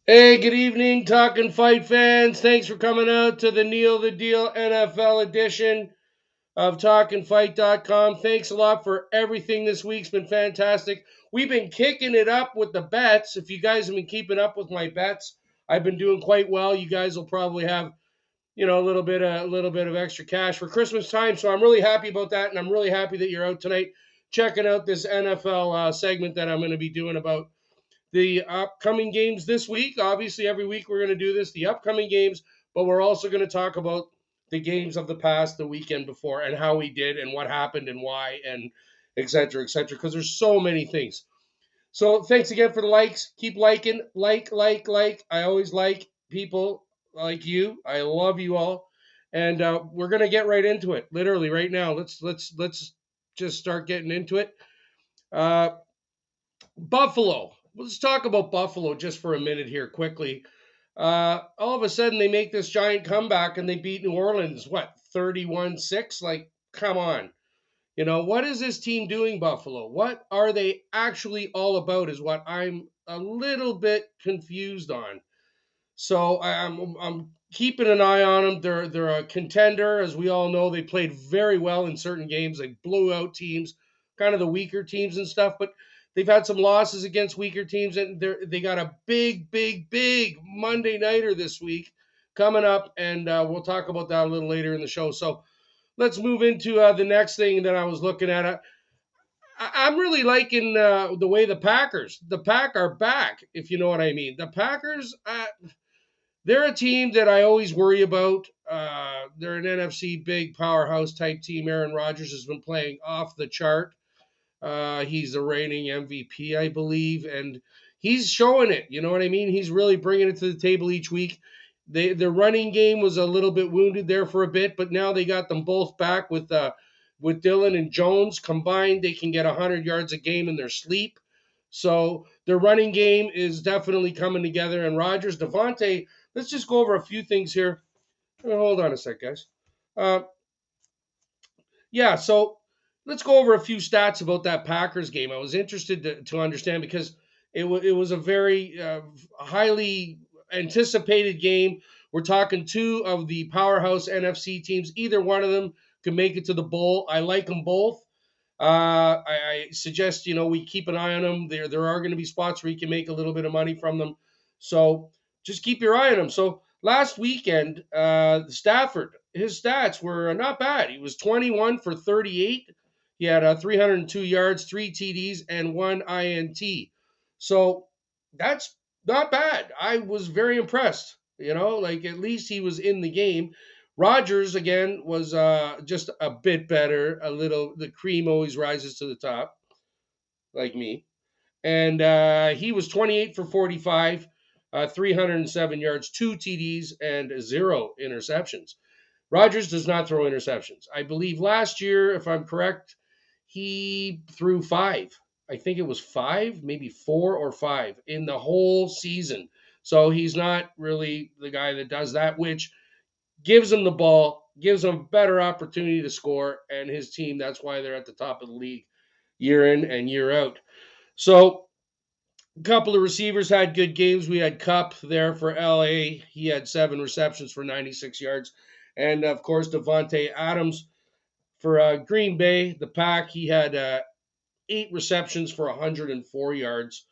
Hey, good evening, Talkin Fight fans. Thanks for coming out to the Neil the Deal NFL edition of talkinfight.com. Thanks a lot for everything this week's been fantastic. We've been kicking it up with the bets. If you guys have been keeping up with my bets, I've been doing quite well. You guys will probably have, a little bit of extra cash for Christmas time. So I'm really happy about that, and I'm really happy that you're out tonight checking out this NFL segment that I'm going to be doing about the upcoming games this week. Obviously, every week we're going to do this, the upcoming games, but we're also going to talk about the games of the past, the weekend before, and how we did and what happened and why, and et cetera, because there's so many things. So thanks again for the likes. Keep liking, like. I always like people like you. I love you all, and we're gonna get right into it. Literally right now. Let's just start getting into it. Uh, Buffalo. Let's talk about Buffalo just for a minute here, quickly. All of a sudden, they make this giant comeback and they beat New Orleans, what, 31-6? Like, come on. What is this team doing, Buffalo? What are they actually all about, is what I'm a little bit confused on. So I'm keeping an eye on them. They're a contender, as we all know. They played very well in certain games. They blew out teams, kind of the weaker teams and stuff. But they've had some losses against weaker teams, and they got a big Monday nighter this week coming up, and we'll talk about that a little later in the show. So let's move into the next thing that I was looking at. I'm really liking the way the Pack are back, if you know what I mean. The Packers. They're a team that I always worry about. They're an NFC big powerhouse type team. Aaron Rodgers has been playing off the chart. He's the reigning MVP, I believe, and he's showing it. You know what I mean? He's really bringing it to the table each week. Their running game was a little bit wounded there for a bit, but now they got them both back with Dillon and Jones combined. They can get 100 yards a game in their sleep. So their running game is definitely coming together. And Rodgers, Devontae, let's just go over a few things here. Hold on a sec, guys. Uh, yeah, so let's go over a few stats about that Packers game. I was interested to understand because it was a very highly anticipated game. We're talking two of the powerhouse NFC teams. Either one of them could make it to the bowl. I like them both. I suggest we keep an eye on them. There are going to be spots where you can make a little bit of money from them. So just keep your eye on them. So last weekend, Stafford, his stats were not bad. He was 21 for 38. He had 302 yards, three TDs, and one INT. So that's not bad. I was very impressed. Like at least he was in the game. Rodgers again was just a bit better. A little, the cream always rises to the top, like me. And he was 28 for 45, 307 yards, two TDs, and zero interceptions. Rodgers does not throw interceptions. I believe last year, if I'm correct, he threw five. I think it was five, maybe four or five in the whole season. So he's not really the guy that does that, which gives him the ball, gives him better opportunity to score, and his team, that's why they're at the top of the league year in and year out. So a couple of receivers had good games. We had Cup there for LA. He had 7 receptions for 96 yards. And of course, Devontae Adams for Green Bay, the Pack, he had 8 receptions for 104 yards.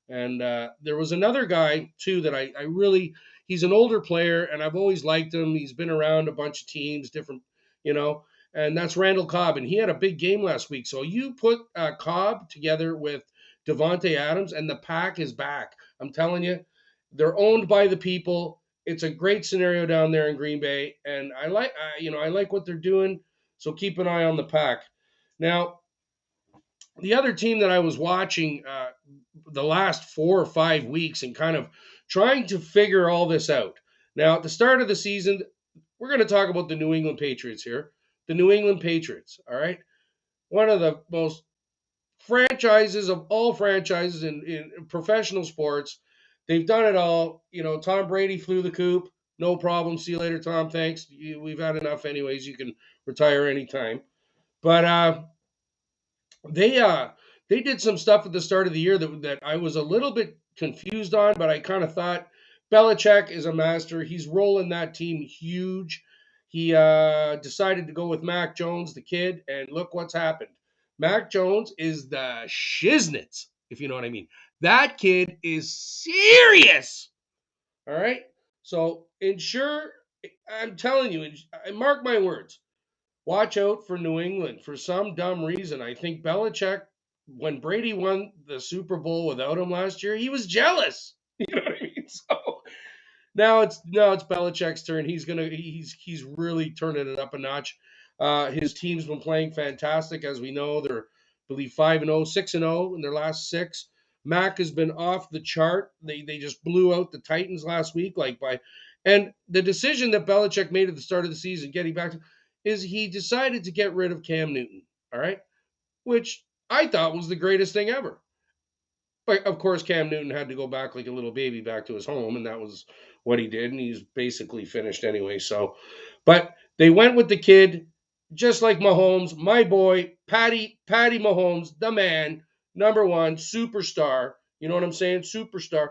And there was another guy, too, that I really, he's an older player, and I've always liked him. He's been around a bunch of teams, different, you know, and that's Randall Cobb. And he had a big game last week. So you put Cobb together with Devontae Adams, and the Pack is back. I'm telling you, they're owned by the people. It's a great scenario down there in Green Bay, and I like what they're doing. So keep an eye on the Pack. Now, the other team that I was watching the last 4 or 5 weeks and kind of trying to figure all this out. Now, at the start of the season, we're going to talk about the New England Patriots here. The New England Patriots, all right? One of the most franchises of all franchises in professional sports. They've done it all. Tom Brady flew the coop. No problem. See you later, Tom. Thanks. We've had enough anyways. You can retire anytime. But they uh they did some stuff at the start of the year that I was a little bit confused on, but I kind of thought Belichick is a master. He's rolling that team huge. He decided to go with Mac Jones, the kid, and look what's happened. Mac Jones is the shiznits, if you know what I mean. That kid is serious. All right. So ensure, I'm telling you, mark my words. Watch out for New England. For some dumb reason, I think Belichick, when Brady won the Super Bowl without him last year, he was jealous. You know what I mean? So now it's Belichick's turn. He's really turning it up a notch. His team's been playing fantastic, as we know. They're, I believe, 5-0, 6-0 in their last six. Mac has been off the chart. They just blew out the Titans last week, and the decision that Belichick made at the start of the season, getting back to, is he decided to get rid of Cam Newton. All right, which I thought was the greatest thing ever. But of course, Cam Newton had to go back like a little baby back to his home, and that was what he did. And he's basically finished anyway. So, but they went with the kid, just like Mahomes, my boy, Patty Mahomes, the man, number one, superstar. You know what I'm saying? Superstar.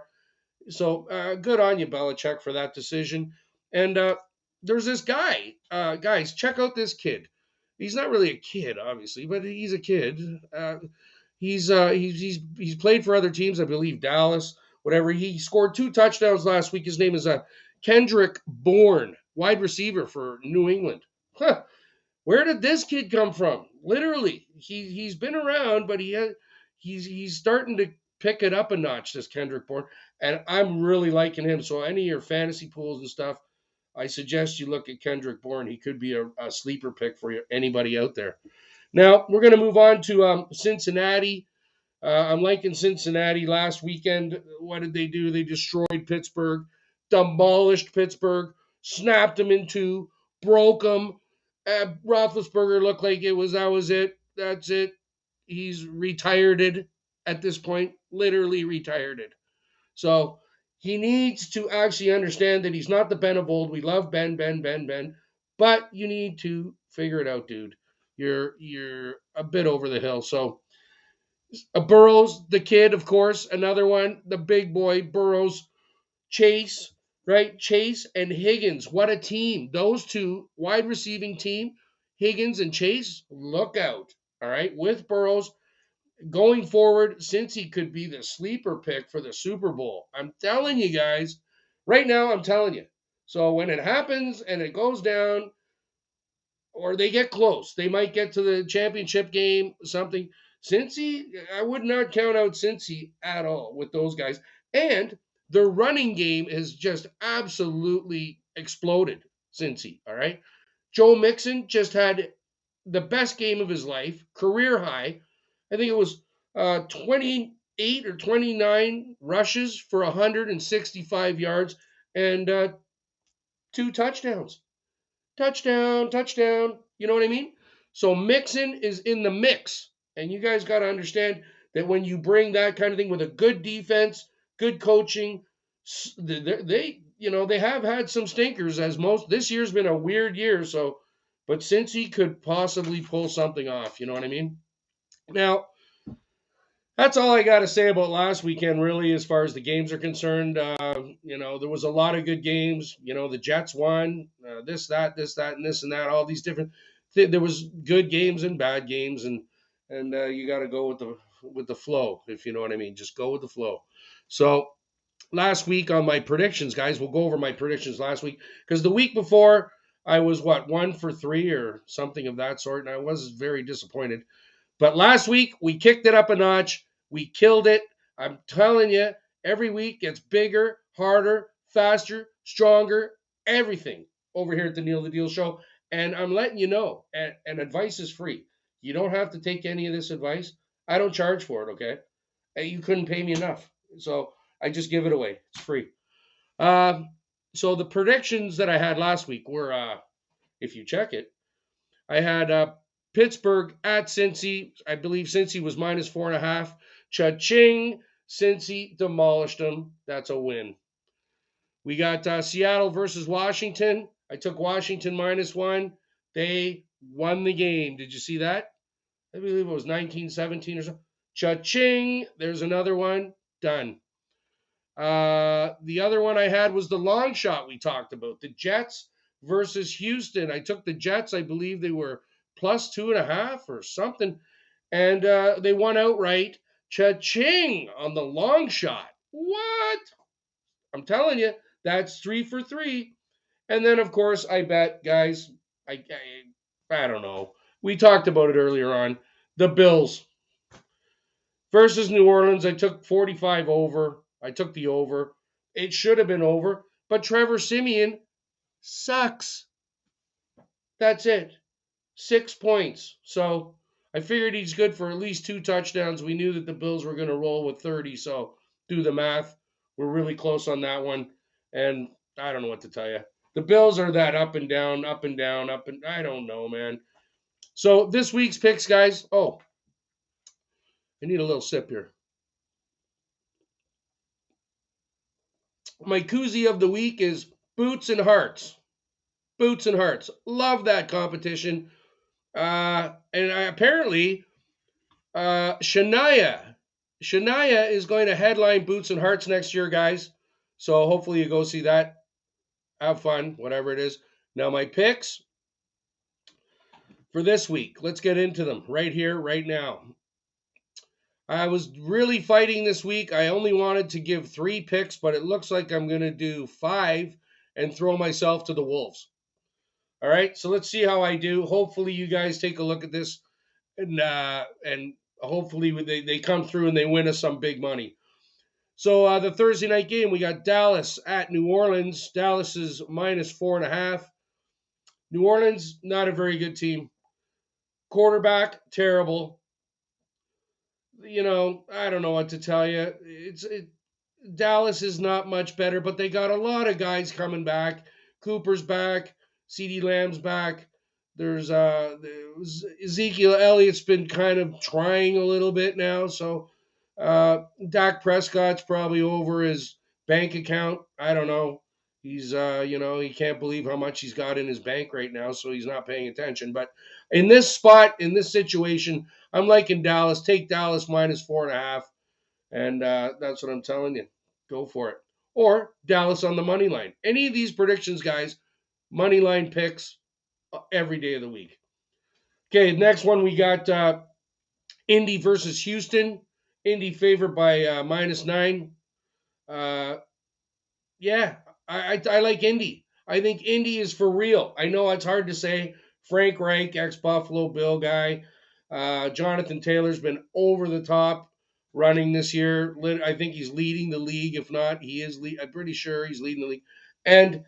So good on you, Belichick, for that decision. And there's this guy. Guys, check out this kid. He's not really a kid, obviously, but he's a kid. He's played for other teams, I believe Dallas, whatever. He scored 2 touchdowns last week. His name is Kendrick Bourne, wide receiver for New England. Huh. Where did this kid come from? Literally, he's been around, but he's starting to pick it up a notch. This Kendrick Bourne, and I'm really liking him. So any of your fantasy pools and stuff, I suggest you look at Kendrick Bourne. He could be a sleeper pick for anybody out there. Now we're going to move on to Cincinnati. I'm liking Cincinnati. Last weekend, what did they do? They destroyed Pittsburgh, demolished Pittsburgh, snapped them in two, broke them. Roethlisberger looked like that was it. That's it. He's retired at this point, literally retired. So he needs to actually understand that he's not the Ben of old. We love Ben, Ben, Ben, Ben, but you need to figure it out, dude. You're a bit over the hill. So Burrows, the kid, of course, another one, the big boy, Burrows, Chase, right? Chase and Higgins. What a team. Those two, wide receiving team, Higgins and Chase, look out. All right. With Burrows going forward, since he could be the sleeper pick for the Super Bowl. I'm telling you guys, right now, I'm telling you. So when it happens and it goes down, or they get close. They might get to the championship game, something. Cincy, I would not count out Cincy at all with those guys. And their running game has just absolutely exploded, Cincy, all right? Joe Mixon just had the best game of his life, career high. I think it was 28 or 29 rushes for 165 yards and 2 touchdowns. Touchdown, touchdown. You know what I mean? So Mixon is in the mix. And you guys got to understand that when you bring that kind of thing with a good defense, good coaching, they have had some stinkers as most this year's been a weird year, so but since he could possibly pull something off, you know what I mean? Now, that's all I got to say about last weekend, really, as far as the games are concerned. There was a lot of good games. The Jets won, this, that, and this and that. All these different. There was good games and bad games, and you got to go with the flow, if you know what I mean. Just go with the flow. So last week on my predictions, guys, we'll go over my predictions last week because the week before I was 1 for 3 or something of that sort, and I was very disappointed. But last week, we kicked it up a notch. We killed it. I'm telling you, every week gets bigger, harder, faster, stronger, everything over here at the Neil the Deal Show. And I'm letting you know, and advice is free. You don't have to take any of this advice. I don't charge for it, okay? You couldn't pay me enough. So I just give it away. It's free. Um, so the predictions that I had last week were, if you check it, I had Pittsburgh at Cincy. I believe Cincy was -4.5. Cha-ching. Cincy demolished them. That's a win. We got Seattle versus Washington. I took Washington -1. They won the game. Did you see that? I believe it was 19-17 or so. Cha-ching. There's another one. Done. the other one I had was the long shot we talked about, the Jets versus Houston. I took the Jets. I believe they were plus 2.5 or something, and they won outright. Cha-ching on the long shot. What? I'm telling you, that's 3 for 3. And then, of course, I bet, guys, I don't know. We talked about it earlier on. The Bills versus New Orleans. I took 45 over. I took the over. It should have been over, but Trevor Siemian sucks. That's it. 6 points. So I figured he's good for at least 2 touchdowns. We knew that the Bills were going to roll with 30, so do the math. We're really close on that one. And I don't know what to tell you. The Bills are that up and down, up and down, up and I don't know, man. So this week's picks, guys. Oh, I need a little sip here. My koozie of the week is Boots and Hearts. Boots and Hearts. Love that competition. Apparently, Shania is going to headline Boots and Hearts next year, guys. So hopefully you go see that. Have fun, whatever it is. Now, my picks for this week. Let's get into them right here, right now. I was really fighting this week. I only wanted to give 3 picks, but it looks like I'm going to do 5 and throw myself to the Wolves. All right, so let's see how I do. Hopefully, you guys take a look at this, and hopefully they come through and they win us some big money. So the Thursday night game, we got Dallas at New Orleans. Dallas is minus 4.5. New Orleans, not a very good team. Quarterback, terrible. I don't know what to tell you. Dallas is not much better, but they got a lot of guys coming back. Cooper's back. CeeDee Lamb's back. There's Ezekiel Elliott's been kind of trying a little bit now. So Dak Prescott's probably over his bank account. I don't know. He's he can't believe how much he's got in his bank right now, so he's not paying attention. But in this spot, in this situation, I'm liking Dallas. Take Dallas minus 4.5. And that's what I'm telling you. Go for it. Or Dallas on the money line. Any of these predictions, guys, money line picks every day of the week. Okay, next one we got Indy versus Houston. Indy favored by minus 9. Yeah, I like Indy. I think Indy is for real. I know it's hard to say. Frank Reich, ex-Buffalo Bill guy. Jonathan Taylor's been over the top running this year. I think he's leading the league. If not, he is. I'm pretty sure he's leading the league. And,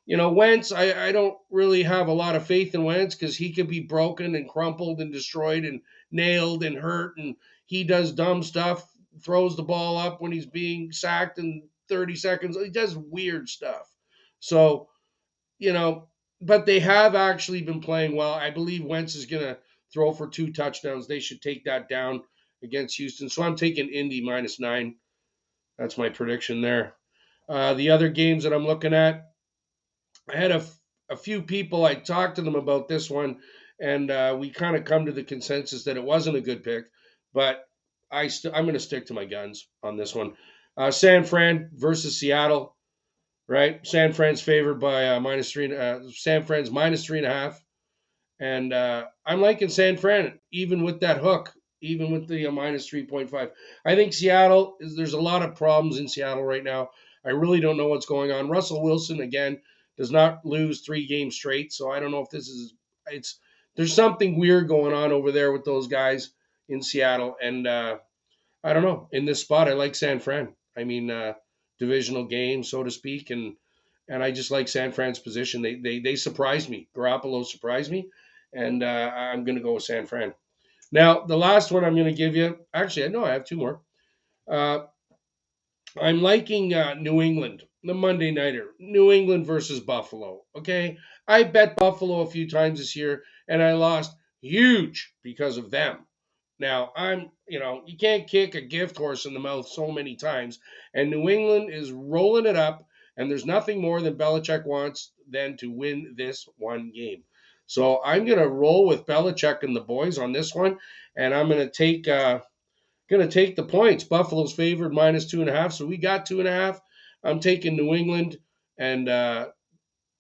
Wentz, I don't really have a lot of faith in Wentz because he could be broken and crumpled and destroyed and nailed and hurt. And he does dumb stuff, throws the ball up when he's being sacked in 30 seconds. He does weird stuff. So, but they have actually been playing well. I believe Wentz is going to throw for 2 touchdowns. They should take that down against Houston. So I'm taking Indy minus 9. That's my prediction there. The other games that I'm looking at, I had a few people, I talked to them about this one, and we kind of come to the consensus that it wasn't a good pick, but I'm going to stick to my guns on this one. San Fran versus Seattle, right? San Fran's favored by minus 3. San Fran's minus 3.5. And I'm liking San Fran, even with that hook, even with the minus 3.5. I think Seattle, there's a lot of problems in Seattle right now. I really don't know what's going on. Russell Wilson, again, does not lose 3 games straight. So I don't know if there's something weird going on over there with those guys in Seattle. And I don't know. In this spot, I like San Fran. I mean, divisional game, so to speak. And I just like San Fran's position. They surprised me. Garoppolo surprised me. And I'm going to go with San Fran. Now, the last one I'm going to give you, actually, I have 2 more. I'm liking New England, the Monday Nighter. New England versus Buffalo, okay? I bet Buffalo a few times this year, and I lost huge because of them. Now, you can't kick a gift horse in the mouth so many times, and New England is rolling it up, and there's nothing more than Belichick wants than to win this one game. So I'm going to roll with Belichick and the boys on this one, and I'm going to take the points. Buffalo's favored minus 2.5, so we got 2.5. I'm taking New England, and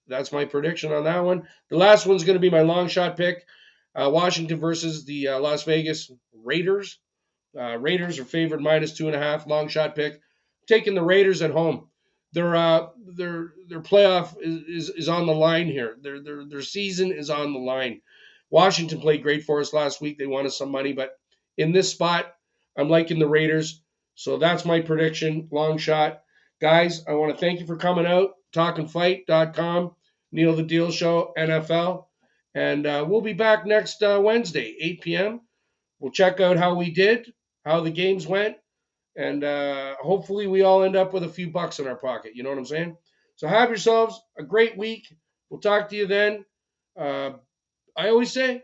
that's my prediction on that one. The last one's going to be my long shot pick: Washington versus the Las Vegas Raiders. Raiders are favored -2.5. Long shot pick. Taking the Raiders at home. Their playoff is on the line here. Their season is on the line. Washington played great for us last week. They won us some money, but in this spot, I'm liking the Raiders. So that's my prediction. Long shot, guys. I want to thank you for coming out. Talkinfight.com. Neil the Deal Show NFL, and we'll be back next Wednesday, 8 p.m. We'll check out how we did, how the games went, and hopefully we all end up with a few bucks in our pocket. You know what I'm saying? So have yourselves a great week. We'll talk to you then. Uh, I always say,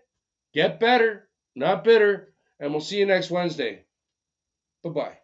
get better, not bitter, and we'll see you next Wednesday. Bye bye.